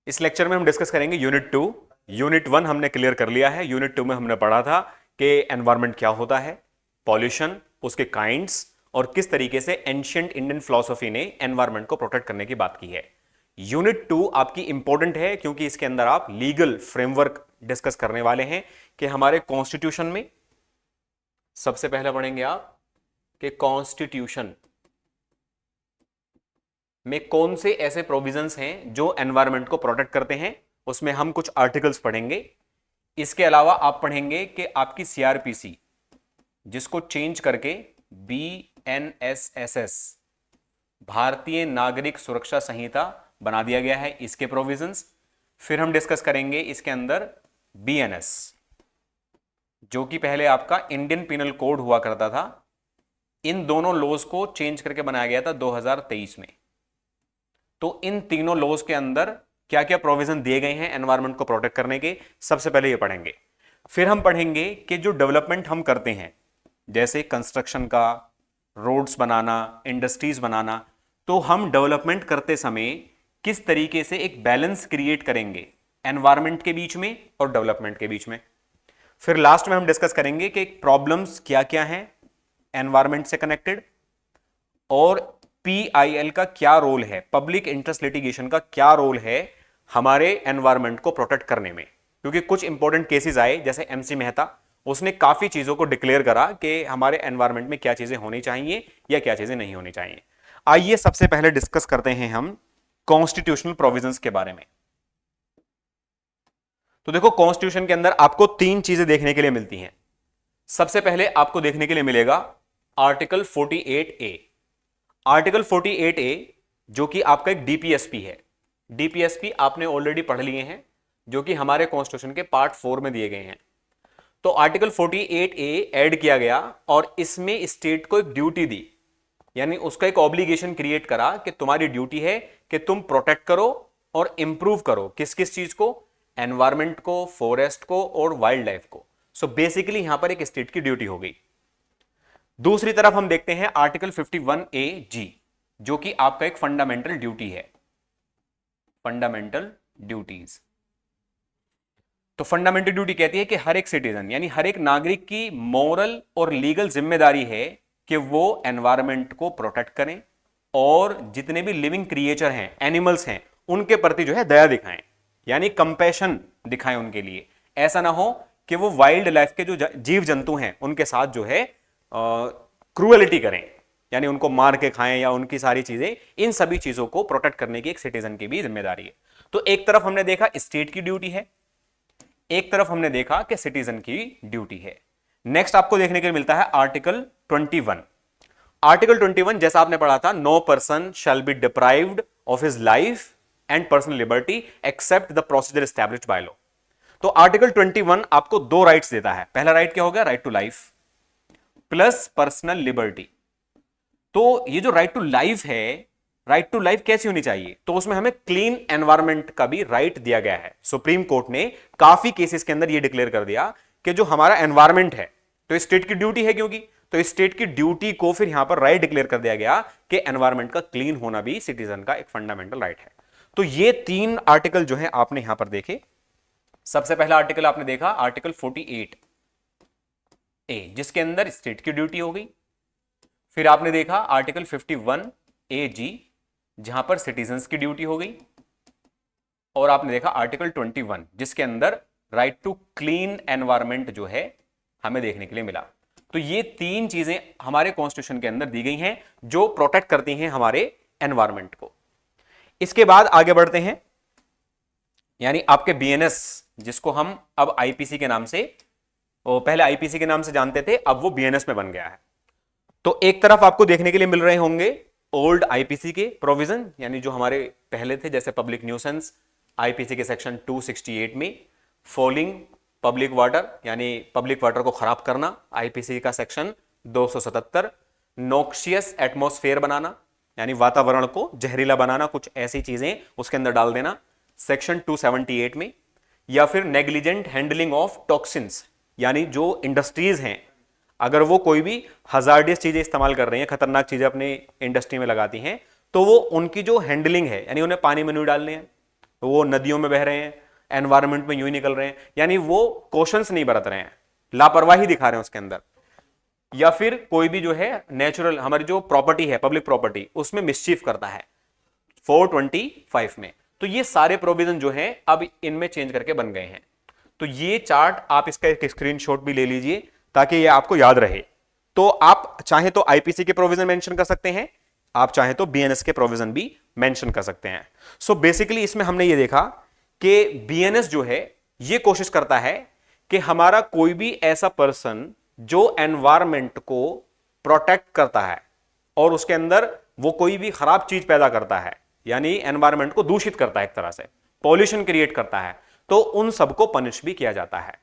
इस लेक्चर में हम डिस्कस करेंगे यूनिट 2। यूनिट 1 हमने क्लियर कर लिया है। यूनिट 2 में हमने पढ़ा था कि एनवायरनमेंट क्या होता है, पॉल्यूशन, उसके काइंड्स और किस तरीके से एंशिएंट इंडियन फिलॉसफी ने एनवायरनमेंट को प्रोटेक्ट करने की बात की है। यूनिट 2 आपकी इंपॉर्टेंट है क्योंकि इसके अंदर आप लीगल फ्रेमवर्क डिस्कस करने वाले हैं कि हमारे कॉन्स्टिट्यूशन में सबसे पहले पढ़ेंगे आप कि कॉन्स्टिट्यूशन में कौन से ऐसे प्रोविजंस हैं जो एनवायरनमेंट को प्रोटेक्ट करते हैं। उसमें हम कुछ आर्टिकल्स पढ़ेंगे। इसके अलावा आप पढ़ेंगे कि आपकी सीआरपीसी, जिसको चेंज करके बीएनएसएसएस, भारतीय नागरिक सुरक्षा संहिता बना दिया गया है, इसके प्रोविजंस। फिर हम डिस्कस करेंगे इसके अंदर बीएनएस, जो कि पहले आपका इंडियन पिनल कोड हुआ करता था। इन दोनों लॉज को चेंज करके बनाया गया था 2023 में। तो इन तीनों लॉज के अंदर क्या क्या प्रोविजन दिए गए हैं एनवायरनमेंट को प्रोटेक्ट करने के, सबसे पहले ये पढ़ेंगे। फिर हम पढ़ेंगे कि जो डेवलपमेंट हम करते हैं, जैसे कंस्ट्रक्शन का, रोड्स बनाना, इंडस्ट्रीज बनाना, तो हम डेवलपमेंट करते समय किस तरीके से एक बैलेंस क्रिएट करेंगे एनवायरनमेंट के बीच में और डेवलपमेंट के बीच में। फिर लास्ट में हम डिस्कस करेंगे कि प्रॉब्लम्स क्या क्या हैं एनवायरनमेंट से कनेक्टेड, और पीआईएल का क्या रोल है, पब्लिक इंटरेस्ट लिटिगेशन का क्या रोल है हमारे एनवायरनमेंट को प्रोटेक्ट करने में। क्योंकि कुछ इंपॉर्टेंट केसेस आए, जैसे एमसी मेहता, उसने काफी चीजों को डिक्लेयर करा कि हमारे एनवायरनमेंट में क्या चीजें होनी चाहिए या क्या चीजें नहीं होनी चाहिए। आइए सबसे पहले डिस्कस करते हैं हम कॉन्स्टिट्यूशनल प्रोविजंस के बारे में। तो देखो, कॉन्स्टिट्यूशन के अंदर आपको तीन चीजें देखने के लिए मिलती हैं। सबसे पहले आपको देखने के लिए मिलेगा आर्टिकल 48A। आर्टिकल 48A जो कि आपका एक डीपीएसपी है। डीपीएसपी आपने ऑलरेडी पढ़ लिए हैं, जो कि हमारे कॉन्स्टिट्यूशन के पार्ट 4 में दिए गए हैं। तो आर्टिकल 48A ऐड किया गया और इसमें स्टेट को एक ड्यूटी दी, यानी उसका एक ऑब्लिगेशन क्रिएट करा कि तुम्हारी ड्यूटी है कि तुम प्रोटेक्ट करो और इंप्रूव करो किस किस चीज को, एनवायरमेंट को, फॉरेस्ट को और वाइल्ड लाइफ को। सो बेसिकली यहां पर एक स्टेट की ड्यूटी हो गई। दूसरी तरफ हम देखते हैं आर्टिकल 51A(G), जो कि आपका एक फंडामेंटल ड्यूटी है, फंडामेंटल ड्यूटीज। तो फंडामेंटल ड्यूटी कहती है कि हर एक सिटीजन, यानी हर एक नागरिक की मॉरल और लीगल जिम्मेदारी है कि वो एनवायरनमेंट को प्रोटेक्ट करें और जितने भी लिविंग क्रिएचर हैं, एनिमल्स हैं, उनके प्रति जो है दया दिखाएं, यानी कंपैशन दिखाएं उनके लिए। ऐसा ना हो कि वो वाइल्ड लाइफ के जो जीव जंतु हैं उनके साथ जो है क्रूएलिटी करें, यानी उनको मार के खाएं या उनकी सारी चीजें, इन सभी चीजों को प्रोटेक्ट करने की एक सिटीजन की भी जिम्मेदारी है। तो एक तरफ हमने देखा स्टेट की ड्यूटी है, एक तरफ हमने देखा कि सिटीजन की ड्यूटी है। नेक्स्ट आपको देखने के लिए मिलता है आर्टिकल 21। आर्टिकल 21 जैसा आपने पढ़ा था, no person shall be deprived of his life and personal liberty except the procedure established by law. तो आर्टिकल 21 आपको दो राइट्स देता है। पहला राइट क्या हो गया, right to life plus personal liberty. तो ये जो राइट टू लाइफ है, राइट टू लाइफ कैसी होनी चाहिए, तो उसमें हमें क्लीन एनवायरनमेंट का भी राइट दिया गया है। सुप्रीम कोर्ट ने काफी केसेस के अंदर ये डिक्लेयर कर दिया कि जो हमारा एनवायरनमेंट है, तो स्टेट की ड्यूटी है, क्योंकि तो स्टेट की ड्यूटी को फिर यहां पर राइट डिक्लेयर कर दिया गया कि एनवायरनमेंट का क्लीन होना भी सिटीजन का एक फंडामेंटल राइट है। तो ये तीन आर्टिकल जो है आपने यहां पर देखे। सबसे पहला आर्टिकल आपने देखा आर्टिकल 48A, जिसके अंदर स्टेट की ड्यूटी हो गई। फिर आपने देखा आर्टिकल 51AG, जहां पर सिटीजन्स की ड्यूटी हो गई। और आपने देखा आर्टिकल 21, जिसके अंदर राइट टू क्लीन एनवायरनमेंट जो है हमें देखने के लिए मिला। तो ये तीन चीजें हमारे कॉन्स्टिट्यूशन के अंदर दी गई हैं जो प्रोटेक्ट करती हैं हमारे एनवायरनमेंट को। इसके बाद आगे बढ़ते हैं, यानी आपके बीएनएस, जिसको हम अब आईपीसी के नाम से, पहले आईपीसी के नाम से जानते थे, अब वो बीएनएस में बन गया है। तो एक तरफ आपको देखने के लिए मिल रहे होंगे ओल्ड आईपीसी के प्रोविजन, यानी जो हमारे पहले थे, जैसे पब्लिक न्यूसेंस आईपीसी के सेक्शन 268 में, फॉलिंग पब्लिक वाटर, यानी पब्लिक वाटर को खराब करना, आईपीसी का सेक्शन 277, नोक्शियस एटमॉस्फेयर बनाना, यानी वातावरण को जहरीला बनाना, कुछ ऐसी चीजें उसके अंदर डाल देना, सेक्शन 278 में। या फिर नेग्लिजेंट हैंडलिंग ऑफ टॉक्सिन्स, यानी जो इंडस्ट्रीज हैं, अगर वो कोई भी हजार्डियस चीजें इस्तेमाल कर रही हैं, खतरनाक चीजें अपने इंडस्ट्री में लगाती हैं, तो वो उनकी जो हैंडलिंग है, यानी उन्हें पानी में नहीं डालने हैं, वो नदियों में बह रहे हैं, एनवायरमेंट में यूं ही निकल रहे हैं, यानी वो कॉशंस नहीं बरत रहे हैं, लापरवाही दिखा रहे हैं उसके अंदर। या फिर कोई भी जो है नेचुरल हमारी जो प्रॉपर्टी है, पब्लिक प्रॉपर्टी, उसमें मिसचीफ करता है 425 में। तो ये सारे प्रोविजन जो हैं अब इनमें चेंज करके बन गए हैं। तो ये चार्ट आप इसका एक स्क्रीनशॉट भी ले लीजिए ताकि ये आपको याद रहे। तो आप चाहे तो आईपीसी के प्रोविजन मेंशन कर सकते हैं, आप चाहे तो बीएनएस के प्रोविजन भी मेंशन कर सकते हैं। सो बेसिकली इसमें हमने ये देखा कि बीएनएस जो है ये कोशिश करता है कि हमारा कोई भी ऐसा पर्सन जो एनवायरमेंट को प्रोटेक्ट करता है और उसके अंदर वो कोई भी खराब चीज पैदा करता है, यानी एनवायरमेंट को दूषित करता है, एक तरह से पॉल्यूशन क्रिएट करता है, तो उन सबको पनिश भी किया जाता है।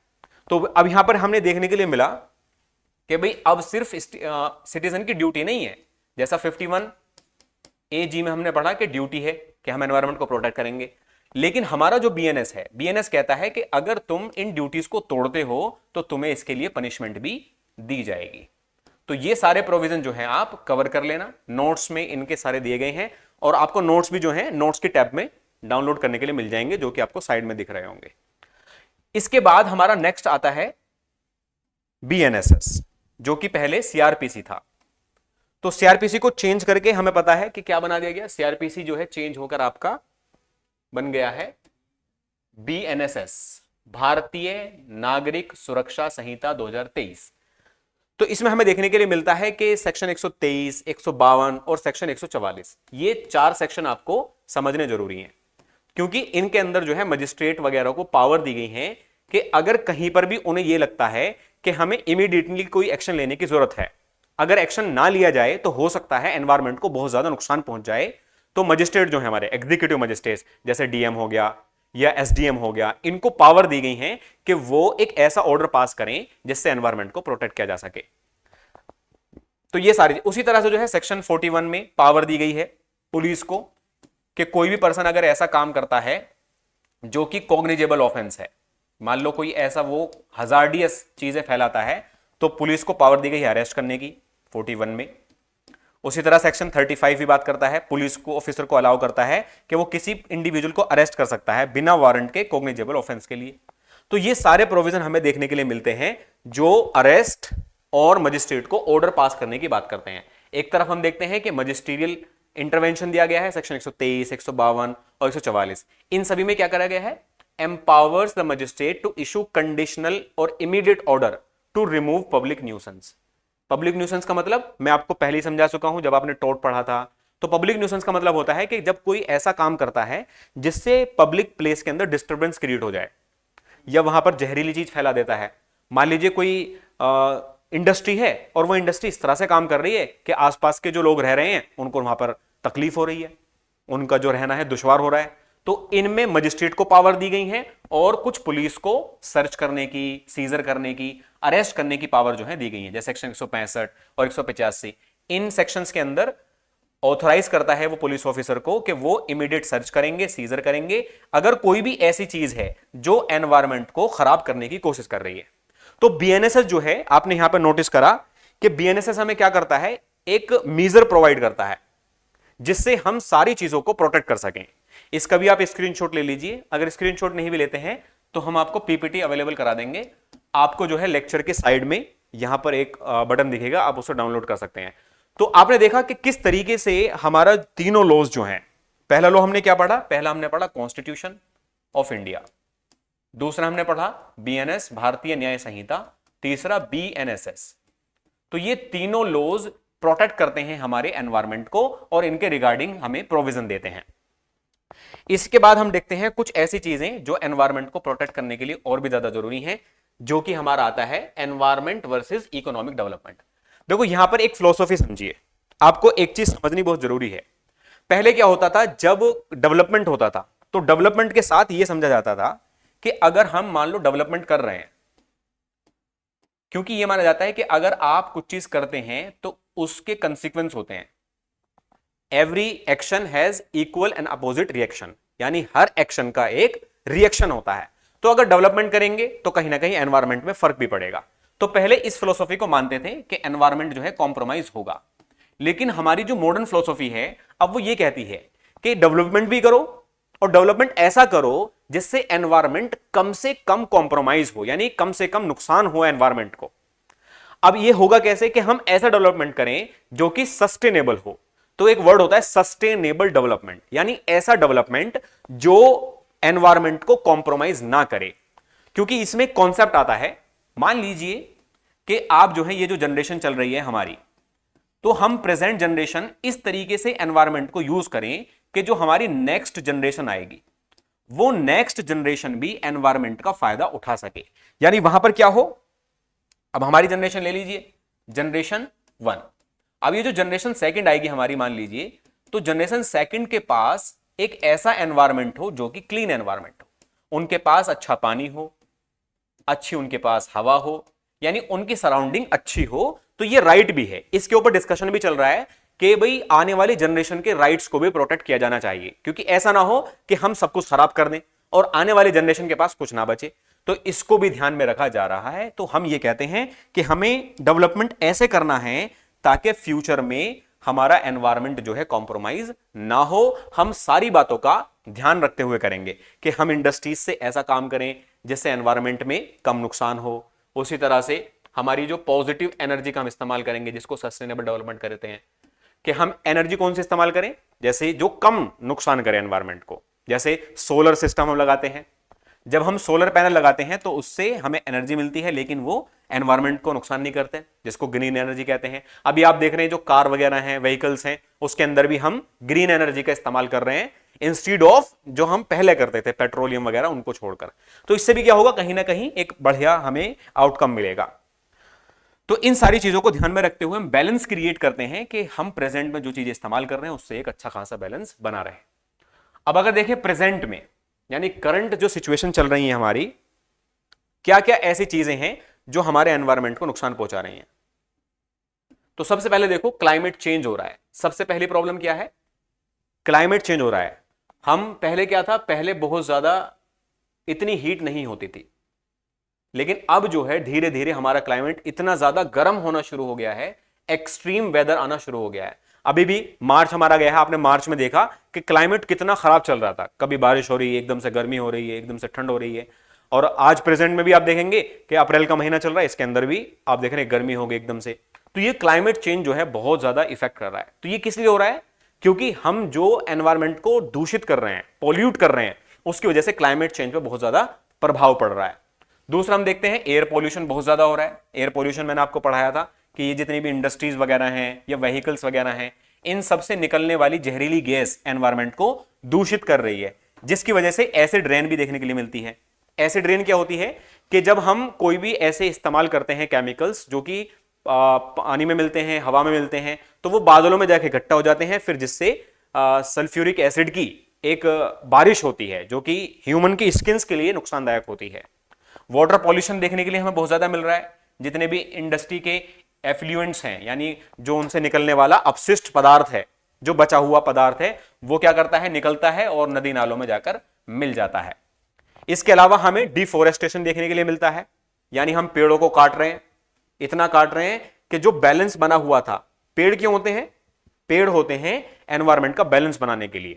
तो अब यहां पर हमने देखने के लिए मिला कि भाई अब सिर्फ सिटीजन की ड्यूटी नहीं है, जैसा 51 AG में हमने पढ़ा कि ड्यूटी है कि हम एनवायरमेंट को प्रोटेक्ट करेंगे, लेकिन हमारा जो बीएनएस है, बीएनएस कहता है कि अगर तुम इन ड्यूटीज को तोड़ते हो तो तुम्हें इसके लिए पनिशमेंट भी दी जाएगी। तो ये सारे प्रोविजन जो है आप कवर कर लेना, नोट्स में इनके सारे दिए गए हैं, और आपको नोट्स भी जो है नोट्स की टैब में डाउनलोड करने के लिए मिल जाएंगे, जो कि आपको साइड में दिख रहे होंगे। इसके बाद हमारा नेक्स्ट आता है बीएनएसएस, जो कि पहले सीआरपीसी था। तो सीआरपीसी को चेंज करके हमें पता है कि क्या बना दिया गया, सीआरपीसी जो है चेंज होकर आपका बन गया है बीएनएसएस, भारतीय नागरिक सुरक्षा संहिता 2023। तो इसमें हमें देखने के लिए मिलता है कि सेक्शन 123, 152 और सेक्शन 144, ये 4 सेक्शन आपको समझने जरूरी हैं, क्योंकि इनके अंदर जो है मजिस्ट्रेट वगैरह को पावर दी गई है कि अगर कहीं पर भी उन्हें यह लगता है कि हमें इमीडिएटली कोई एक्शन लेने की जरूरत है, अगर एक्शन ना लिया जाए तो हो सकता है एनवायरमेंट को बहुत ज्यादा नुकसान पहुंच जाए, तो मजिस्ट्रेट जो है हमारे एग्जीक्यूटिव मजिस्ट्रेट जैसे डीएम हो गया या एसडीएम हो गया, इनको पावर दी गई है कि वो एक ऐसा ऑर्डर पास करें जिससे एनवायरमेंट को प्रोटेक्ट किया जा सके। तो ये सारी, उसी तरह से जो है सेक्शन 41 में पावर दी गई है पुलिस को कि कोई भी पर्सन अगर ऐसा काम करता है जो कि कॉग्निजेबल ऑफेंस है, मान लो कोई ऐसा वो हजार्डियस चीजें फैलाता है, तो पुलिस को पावर दी गई है अरेस्ट करने की 41 में। उसी तरह सेक्शन 35 भी बात करता है, पुलिस को ऑफिसर को अलाउ करता है कि वो किसी इंडिविजुअल को अरेस्ट कर सकता है बिना वारंट के कॉग्निजेबल ऑफेंस के लिए। तो ये सारे प्रोविजन हमें देखने के लिए मिलते हैं जो अरेस्ट और मजिस्ट्रेट को ऑर्डर पास करने की बात करते हैं। एक तरफ हम देखते हैं कि मजिस्ट्रियल इंटरवेंशन दिया गया है सेक्शन 123, 152 और 144। इन सभी में क्या करा गया है, empowers the magistrate to issue conditional और immediate order to remove public nuisance. Public nuisance का मतलब मैं आपको पहले ही समझा चुका हूं जब आपने टोट पढ़ा था। तो पब्लिक न्यूसेंस का मतलब होता है कि जब कोई ऐसा काम करता है जिससे पब्लिक प्लेस के अंदर डिस्टर्बेंस क्रिएट हो जाए या वहां पर जहरीली चीज फैला देता है। मान लीजिए कोई इंडस्ट्री है और वो इंडस्ट्री इस तरह से काम कर रही है कि आसपास के जो लोग रह रहे हैं उनको वहां पर तकलीफ हो रही है, उनका जो रहना है दुश्वार हो रहा है। तो इनमें मजिस्ट्रेट को पावर दी गई है और कुछ पुलिस को सर्च करने की, सीजर करने की, अरेस्ट करने की पावर जो है दी गई है, जैसे सेक्शन 165 और 185। इन सेक्शंस के अंदर ऑथराइज करता है वो पुलिस ऑफिसर को कि वो इमीडिएट सर्च करेंगे, सीजर करेंगे अगर कोई भी ऐसी चीज है जो एनवायरमेंट को खराब करने की कोशिश कर रही है। तो बीएनएसएस जो है, आपने यहां पर नोटिस करा कि बीएनएसएस हमें क्या करता है, एक मीजर प्रोवाइड करता है जिससे हम सारी चीजों को प्रोटेक्ट कर सकें। इसका भी आप स्क्रीनशॉट ले लीजिए, अगर स्क्रीनशॉट नहीं भी लेते हैं तो हम आपको पीपीटी अवेलेबल करा देंगे। आपको जो है लेक्चर के साइड में यहां पर एक बटन दिखेगा, आप उसे डाउनलोड कर सकते हैं। तो आपने देखा कि किस तरीके से हमारा तीनों लॉज जो हैं, पहला लॉ हमने क्या पढ़ा, पहला हमने पढ़ा कॉन्स्टिट्यूशन ऑफ इंडिया, दूसरा हमने पढ़ा बीएनएस भारतीय न्याय संहिता, तीसरा बीएनएसएस। तो ये तीनों लॉज प्रोटेक्ट करते हैं हमारे एनवायरमेंट को और इनके रिगार्डिंग हमें प्रोविजन देते हैं। इसके बाद हम देखते हैं कुछ ऐसी चीजें जो एनवायरमेंट को प्रोटेक्ट करने के लिए और भी ज्यादा जरूरी हैं, जो कि हमारा आता है एनवायरमेंट वर्सेस इकोनॉमिक डेवलपमेंट। देखो यहां पर एक फिलॉसफी समझिए, आपको एक चीज समझनी बहुत जरूरी है। पहले क्या होता था, जब डेवलपमेंट होता था तो डेवलपमेंट के साथ यह समझा जाता था कि अगर हम मान लो डेवलपमेंट कर रहे हैं, क्योंकि यह माना जाता है कि अगर आप कुछ चीज करते हैं तो उसके कंसिक्वेंस होते हैं। Every action has equal and opposite reaction, यानी हर एक्शन का एक रिएक्शन होता है। तो अगर डेवलपमेंट करेंगे तो कहीं ना कहीं एनवायरमेंट में फर्क भी पड़ेगा। तो पहले इस फिलोसॉफी को मानते थे कि एनवायरमेंट जो है कॉम्प्रोमाइज होगा, लेकिन हमारी जो मॉडर्न फिलोसॉफी है अब वो ये कहती है कि डेवलपमेंट भी करो और डेवलपमेंट ऐसा करो जिससे एनवायरमेंट कम से कम कॉम्प्रोमाइज हो, यानी कम से कम नुकसान हो एनवायरमेंट को। अब ये होगा कैसे कि हम ऐसा डेवलपमेंट करें जो कि सस्टेनेबल हो। तो एक वर्ड होता है सस्टेनेबल डेवलपमेंट, यानी ऐसा डेवलपमेंट जो एनवायरमेंट को कॉम्प्रोमाइज ना करे। क्योंकि इसमें कॉन्सेप्ट आता है, मान लीजिए कि आप जो है ये जो जनरेशन चल रही है हमारी, तो हम प्रेजेंट जनरेशन इस तरीके से एनवायरमेंट को यूज करें कि जो हमारी नेक्स्ट जनरेशन आएगी वो नेक्स्ट जनरेशन भी एनवायरमेंट का फायदा उठा सके। यानी वहां पर क्या हो, अब हमारी जनरेशन ले लीजिए, जनरेशन 1, अब ये जो जनरेशन सेकंड आएगी हमारी, मान लीजिए, तो जनरेशन सेकंड के पास एक ऐसा एनवायरमेंट हो जो कि क्लीन एनवायरमेंट हो, उनके पास अच्छा पानी हो, अच्छी उनके पास हवा हो, यानी उनकी सराउंडिंग अच्छी हो। तो ये राइट भी है, इसके ऊपर डिस्कशन भी चल रहा है कि भाई आने वाली जनरेशन के राइट्स को भी प्रोटेक्ट किया जाना चाहिए, क्योंकि ऐसा ना हो कि हम सब कुछ खराब कर दें और आने वाली जनरेशन के पास कुछ ना बचे। तो इसको भी ध्यान में रखा जा रहा है। तो हम ये कहते हैं कि हमें डेवलपमेंट ऐसे करना है ताकि फ्यूचर में हमारा एनवायरमेंट जो है कॉम्प्रोमाइज ना हो। हम सारी बातों का ध्यान रखते हुए करेंगे कि हम इंडस्ट्रीज से ऐसा काम करें जिससे एनवायरमेंट में कम नुकसान हो। उसी तरह से हमारी जो पॉजिटिव एनर्जी का हम इस्तेमाल करेंगे, जिसको सस्टेनेबल डेवलपमेंट कहते हैं, कि हम एनर्जी कौन सी इस्तेमाल करें, जैसे जो कम नुकसान करे एनवायरमेंट को। जैसे सोलर सिस्टम हम लगाते हैं, जब हम सोलर पैनल लगाते हैं तो उससे हमें एनर्जी मिलती है, लेकिन वो एनवायरमेंट को नुकसान नहीं करते, जिसको ग्रीन एनर्जी कहते हैं। अभी आप देख रहे हैं जो कार वगैरह हैं, व्हीकल्स हैं, उसके अंदर भी हम ग्रीन एनर्जी का इस्तेमाल कर रहे हैं इंस्टीड ऑफ जो हम पहले करते थे पेट्रोलियम वगैरह उनको छोड़कर। तो इससे भी क्या होगा, कहीं ना कहीं एक बढ़िया हमें आउटकम मिलेगा। तो इन सारी चीजों को ध्यान में रखते हुए हम बैलेंस क्रिएट करते हैं कि हम प्रेजेंट में जो चीजें इस्तेमाल कर रहे हैं उससे एक अच्छा खासा बैलेंस बना रहे। अब अगर देखें प्रेजेंट में, यानी करंट जो सिचुएशन चल रही है हमारी, क्या क्या ऐसी चीजें हैं जो हमारे एनवायरमेंट को नुकसान पहुंचा रही हैं। तो सबसे पहले देखो, क्लाइमेट चेंज हो रहा है। सबसे पहली प्रॉब्लम क्या है, क्लाइमेट चेंज हो रहा है। हम पहले क्या था, पहले बहुत ज्यादा इतनी हीट नहीं होती थी, लेकिन अब जो है धीरे धीरे हमारा क्लाइमेट इतना ज्यादा गर्म होना शुरू हो गया है, एक्सट्रीम वेदर आना शुरू हो गया है। अभी भी मार्च हमारा गया है, आपने मार्च में देखा कि क्लाइमेट कितना खराब चल रहा था, कभी बारिश हो रही है, एकदम से गर्मी हो रही है, एकदम से ठंड हो रही है। और आज प्रेजेंट में भी आप देखेंगे कि अप्रैल का महीना चल रहा है, इसके अंदर भी आप देख रहे हैं गर्मी हो गई एकदम से। तो ये क्लाइमेट चेंज जो है बहुत ज्यादा इफेक्ट कर रहा है। तो ये किस लिए हो रहा है, क्योंकि हम जो एनवायरमेंट को दूषित कर रहे हैं, पोल्यूट कर रहे हैं, उसकी वजह से क्लाइमेट चेंज पे बहुत ज्यादा प्रभाव पड़ रहा है। दूसरा हम देखते हैं एयर पॉल्यूशन बहुत ज्यादा हो रहा है। एयर पॉल्यूशन मैंने आपको पढ़ाया था कि ये जितनी भी इंडस्ट्रीज वगैरह हैं या व्हीकल्स वगैरह हैं, इन सब से निकलने वाली जहरीली गैस एनवायरमेंट को दूषित कर रही है, जिसकी वजह से एसिड रेन भी देखने के लिए मिलती है। एसिड रेन क्या होती है कि जब हम कोई भी ऐसे इस्तेमाल करते हैं केमिकल्स जो कि पानी में मिलते हैं, हवा में मिलते हैं, तो वो बादलों में जाके इकट्ठा हो जाते हैं, फिर जिससे सल्फ्यूरिक एसिड की एक बारिश होती है जो कि ह्यूमन की स्किन के लिए नुकसानदायक होती है। वाटर पॉल्यूशन देखने के लिए हमें बहुत ज्यादा मिल रहा है। जितने भी इंडस्ट्री के एफ्लुएंट्स हैं, यानी जो उनसे निकलने वाला अपशिष्ट पदार्थ है, जो बचा हुआ पदार्थ है, वो क्या करता है, निकलता है और नदी नालों में जाकर मिल जाता है। इसके अलावा हमें डिफोरेस्टेशन देखने के लिए मिलता है, यानी हम पेड़ों को काट रहे हैं, इतना काट रहे हैं कि जो बैलेंस बना हुआ था। पेड़ क्यों होते हैं, पेड़ होते हैं एनवायरमेंट का बैलेंस बनाने के लिए,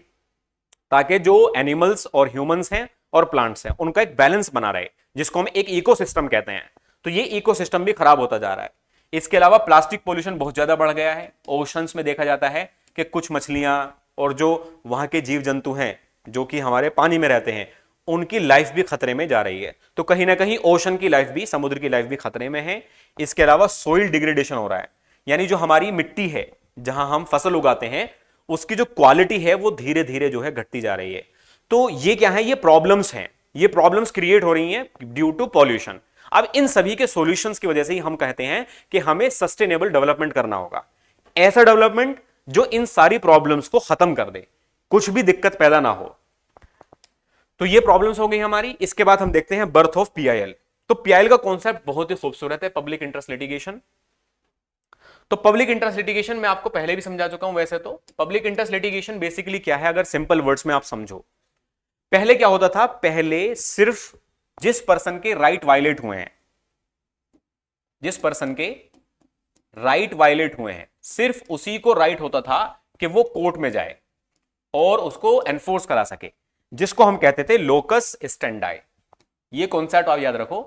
ताकि जो एनिमल्स और ह्यूमंस हैं और प्लांट्स हैं उनका एक बैलेंस बना रहे, जिसको हम एक इकोसिस्टम कहते हैं। तो ये इकोसिस्टम भी खराब होता जा रहा है। इसके अलावा प्लास्टिक पोल्यूशन बहुत ज्यादा बढ़ गया है। ओशंस में देखा जाता है कि कुछ मछलियां और जो वहां के जीव जंतु हैं जो कि हमारे पानी में रहते हैं, उनकी लाइफ भी खतरे में जा रही है। तो कहीं ना कहीं ओशन की लाइफ भी, समुद्र की लाइफ भी खतरे में है। इसके अलावा सोइल डिग्रेडेशन हो रहा है, यानी जो हमारी मिट्टी है जहां हम फसल उगाते हैं, उसकी जो क्वालिटी है वो धीरे धीरे जो है घटती जा रही है। तो ये क्या है, ये प्रॉब्लम्स हैं, ये प्रॉब्लम्स क्रिएट हो रही हैं ड्यू टू पॉल्यूशन। अब इन सभी के सॉल्यूशंस की वजह से ही हम कहते हैं कि हमें सस्टेनेबल डेवलपमेंट करना होगा, ऐसा डेवलपमेंट जो इन सारी प्रॉब्लम्स को खत्म कर दे, कुछ भी दिक्कत पैदा ना हो। तो ये प्रॉब्लम्स हो गई हमारी। इसके बाद हम देखते हैं बर्थ ऑफ पीआईएल। तो पीआईएल का कॉन्सेप्ट बहुत ही खूबसूरत है, पब्लिक इंटरेस्ट लिटिगेशन। तो पब्लिक इंटरेस्ट लिटिगेशन मैं आपको पहले भी समझा चुका हूं। वैसे तो पब्लिक इंटरेस्ट लिटिगेशन बेसिकली क्या है, अगर सिंपल वर्ड्स में आप समझो, पहले क्या होता था, पहले सिर्फ जिस पर्सन के राइट वायलेट हुए हैं, जिस पर्सन के राइट वायलेट हुए हैं, सिर्फ उसी को राइट होता था कि वो कोर्ट में जाए और उसको एनफोर्स करा सके। जिसको हम कहते थे लोकस स्टैंडाई। ये कॉन्सेप्ट आप याद रखो,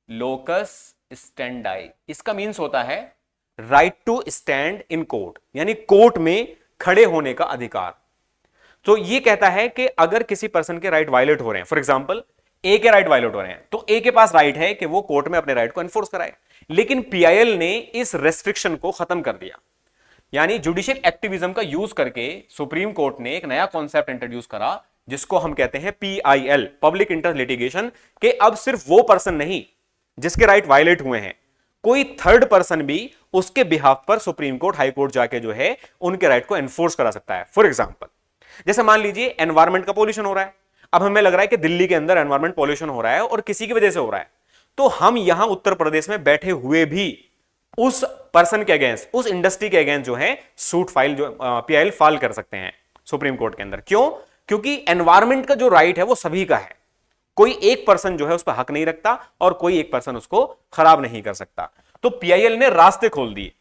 लोकस स्टैंडाई। इसका मीन्स होता है right to stand in court, यानी कोर्ट में खड़े होने का अधिकार। तो ये कहता है कि अगर किसी पर्सन के राइट वायलेट हो रहे हैं, फॉर एग्जांपल ए के राइट वायलेट हो रहे हैं, तो ए के पास राइट है कि वो कोर्ट में अपने राइट को एनफोर्स कराए। लेकिन पीआईएल ने इस रेस्ट्रिक्शन को खत्म कर दिया, यानी जुडिशियल एक्टिविज्म का यूज करके सुप्रीम कोर्ट ने एक नया कॉन्सेप्ट इंट्रोड्यूस करा, जिसको हम कहते हैं पीआईएल, पब्लिक इंटरेस्ट लिटिगेशन, के अब सिर्फ वो पर्सन नहीं जिसके राइट वायलेट हुए हैं, कोई थर्ड पर्सन भी उसके बिहाफ पर सुप्रीम कोर्ट, हाई कोर्ट जाके जो है उनके राइट को एनफोर्स करा सकता है। फॉर एग्जांपल, जैसे मान लीजिए एनवायरमेंट का पॉल्यूशन हो रहा है, अब हमें लग रहा है कि दिल्ली के अंदर एनवायरमेंट पॉल्यूशन हो रहा है और किसी की वजह से हो रहा है, तो हम यहां उत्तर प्रदेश में बैठे हुए भी उस पर्सन के अगेंस्ट, उस इंडस्ट्री के अगेंस्ट जो है सूट फाइल, जो पीआईएल फाइल कर सकते हैं सुप्रीम कोर्ट के अंदर। क्यों? क्योंकि एनवायरमेंट का जो राइट है वो सभी का है, कोई एक पर्सन जो है उस पर हक नहीं रखता और कोई एक पर्सन उसको खराब नहीं कर सकता। तो पीआईएल ने रास्ते खोल दिए।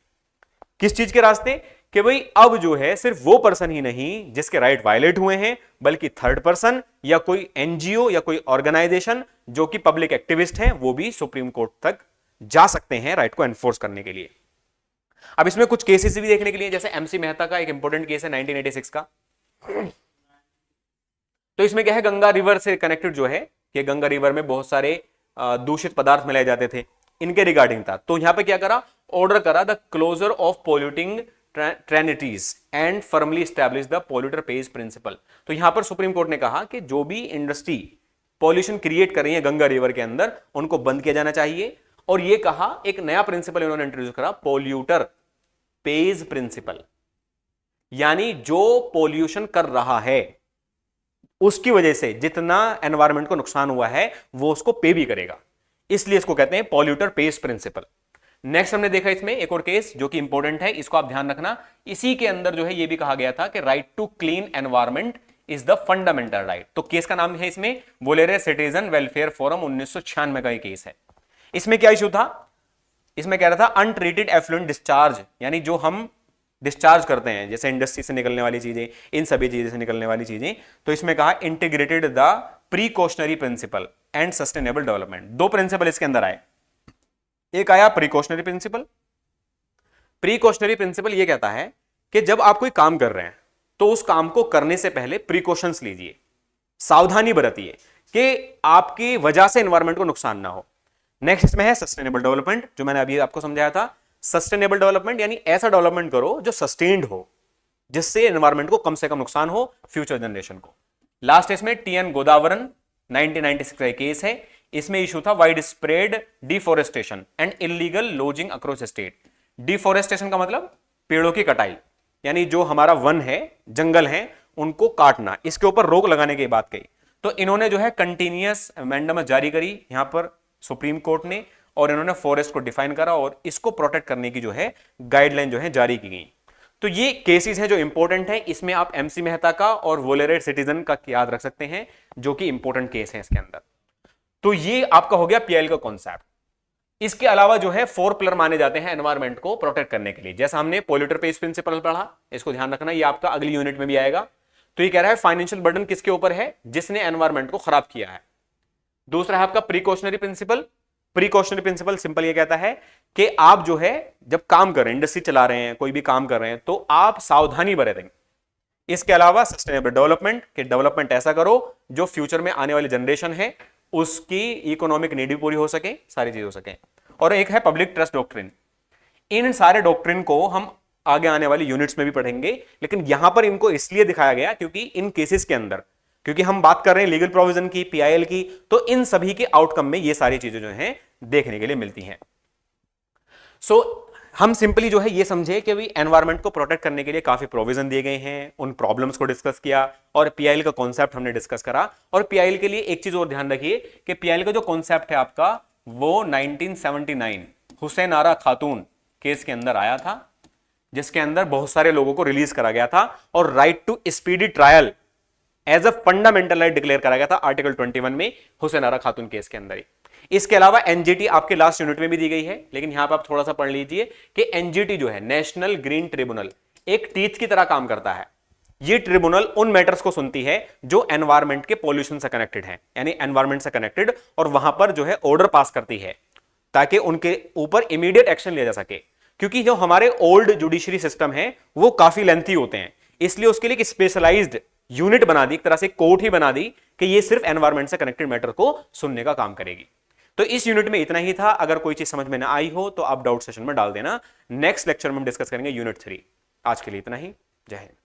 किस चीज के रास्ते? कि भाई अब जो है सिर्फ वो पर्सन ही नहीं जिसके राइट वायलेट हुए हैं, बल्कि थर्ड पर्सन या कोई एनजीओ या कोई ऑर्गेनाइजेशन जो कि पब्लिक एक्टिविस्ट हैं, वो भी सुप्रीम कोर्ट तक जा सकते हैं राइट को एनफोर्स करने के लिए। अब इसमें कुछ केसेस भी देखने के लिए, जैसे एमसी मेहता का एक इंपॉर्टेंट केस है 1986 का। तो इसमें क्या है, गंगा रिवर से कनेक्टेड जो है कि गंगा रिवर में बहुत सारे दूषित पदार्थ मिलाए जाते थे, इनके रिगार्डिंग था। तो यहां पे क्या करा, ऑर्डर करा the closure of polluting tanneries and firmly establish the polluter pays principle. तो यहां पर सुप्रीम कोर्ट ने कहा कि जो भी इंडस्ट्री पॉल्यूशन क्रिएट कर रही है गंगा रिवर के अंदर, उनको बंद किया जाना चाहिए। और यह कहा, एक नया प्रिंसिपल इन्होंने इंट्रोड्यूस करा, पोल्यूटर पेज प्रिंसिपल, यानी जो पॉल्यूशन कर रहा है उसकी वजह से जितना एनवायरमेंट को नुकसान हुआ है वो उसको पे भी करेगा, इसलिए इसको कहते हैं पॉल्यूटर पेज प्रिंसिपल। नेक्स्ट हमने देखा इसमें एक और केस जो कि इंपॉर्टेंट है, इसको आप ध्यान रखना। इसी के अंदर जो है ये भी कहा गया था कि right to clean environment is the fundamental right. तो केस का नाम है इसमें वोलेरे सिटीजन वेलफेयर फोरम, 1996 का ये केस है। इसमें क्या इशू था? इसमें कह रहा था अनट्रीटेड एफ्लुएंट डिस्चार्ज, यानी जो हम डिस्चार्ज करते हैं जैसे इंडस्ट्री से निकलने वाली चीजें, इन सभी चीजें से निकलने वाली चीजें, तो इसमें कहा integrated the precautionary principle and sustainable development. दो प्रिंसिपल इसके अंदर आए, एक आया प्रीकॉशनरी प्रिंसिपल। प्रीकॉशनरी प्रिंसिपल ये कहता है कि जब आप कोई काम कर रहे हैं तो उस काम को करने से पहले प्रीकॉशंस लीजिए, सावधानी बरतिए कि आपकी वजह से एनवायरमेंट को नुकसान ना हो। नेक्स्ट इसमें है सस्टेनेबल डेवलपमेंट, जो मैंने अभी आपको समझाया था। सस्टेनेबल डेवलपमेंट यानी ऐसा डेवलपमेंट करो जो सस्टेन्ड हो, जिससे एनवायरमेंट को कम से कम नुकसान हो फ्यूचर जनरेशन को। लास्ट इसमें टीएन गोदावरन 1996 का केस है। इसमें इशू था wide spread deforestation and illegal logging across state. Deforestation का मतलब पेड़ों की कटाई, यानी जो हमारा वन है, जंगल है, उनको काटना, इसके ऊपर रोक लगाने की बात कही। तो इन्होंने जो है कंटिन्यूअस अमेंडमेंट जारी करी यहां पर सुप्रीम कोर्ट ने, और इन्होंने फॉरेस्ट को डिफाइन करा और इसको प्रोटेक्ट करने की जो है गाइडलाइन जो है जारी की गई। तो ये केसेस हैं जो इंपॉर्टेंट है। इसमें आप एमसी मेहता का और वोलेरे सिटीजन का याद रख सकते हैं, जो कि इंपॉर्टेंट केस है इसके अंदर। तो ये आपका हो गया पीआईएल का कॉन्सेप्ट। इसके अलावा जो है 4 पिलर माने जाते हैं एनवायरमेंट को प्रोटेक्ट करने के लिए। जैसा हमने पोल्यूटर पेज प्रिंसिपल पढ़ा, इसको ध्यान रखना, ये आपका अगली यूनिट में भी आएगा। तो ये कह रहा है फाइनेंशियल बर्डन किसके ऊपर है? जिसने एनवायरमेंट को खराब किया है। दूसरा है आपका precautionary principle. Precautionary principle simple ये कहता है कि आप जो है जब काम कर रहे हैं, इंडस्ट्री चला रहे हैं, कोई भी काम कर रहे हैं, तो आप सावधानी बरतें। इसके अलावा सस्टेनेबल डेवलपमेंट, कि डेवलपमेंट ऐसा करो जो फ्यूचर में आने वाली जनरेशन है उसकी इकोनॉमिक नीड भी पूरी हो सके, सारी चीज हो सके। और एक है पब्लिक ट्रस्ट डॉक्ट्रिन। इन सारे डॉक्ट्रिन को हम आगे आने वाली यूनिट्स में भी पढ़ेंगे, लेकिन यहां पर इनको इसलिए दिखाया गया क्योंकि इन केसेस के अंदर, क्योंकि हम बात कर रहे हैं लीगल प्रोविजन की, पीआईएल की, तो इन सभी के आउटकम में ये सारी चीजें जो हैं देखने के लिए मिलती हैं। सो हम सिंपली जो है ये समझे कि भी एनवायरमेंट को प्रोटेक्ट करने के लिए काफी प्रोविजन दिए गए हैं, उन प्रॉब्लम्स को डिस्कस किया और पीआईएल का कॉन्सेप्ट हमने डिस्कस करा। और पीआईएल के लिए एक चीज और ध्यान रखिए कि पीआईएल का जो कॉन्सेप्ट है आपका, वो 1979 हुसैन आरा खातून केस के अंदर आया था, जिसके अंदर बहुत सारे लोगों को रिलीज करा गया था और right to speedy trial as a fundamental right declare करा गया था आर्टिकल 21 में हुसैन आरा खातून केस के अंदर ही। इसके अलावा एनजीटी आपके लास्ट यूनिट में भी दी गई है, लेकिन यहां पर आप थोड़ा सा पढ़ लीजिए कि एनजीटी जो है नेशनल ग्रीन ट्रिब्यूनल एक टीथ की तरह काम करता है। ये ट्रिब्यूनल उन मैटर्स को सुनती है जो एनवायरमेंट के पॉल्यूशन से कनेक्टेड है, यानी एनवायरमेंट से कनेक्टेड, और वहां पर जो है ऑर्डर पास करती है ताकि उनके ऊपर इमीडिएट एक्शन लिया जा सके। क्योंकि जो हमारे ओल्ड जुडिशरी सिस्टम है वो काफी लेंथी होते हैं, इसलिए उसके लिए एक स्पेशलाइज्ड यूनिट बना दी, एक तरह से कोर्ट ही बना दी कि ये सिर्फ एनवायरमेंट से कनेक्टेड मैटर को सुनने का काम करेगी। तो इस यूनिट में इतना ही था। अगर कोई चीज समझ में ना आई हो तो आप डाउट सेशन में डाल देना। नेक्स्ट लेक्चर में हम डिस्कस करेंगे यूनिट 3। आज के लिए इतना ही। जय हिंद।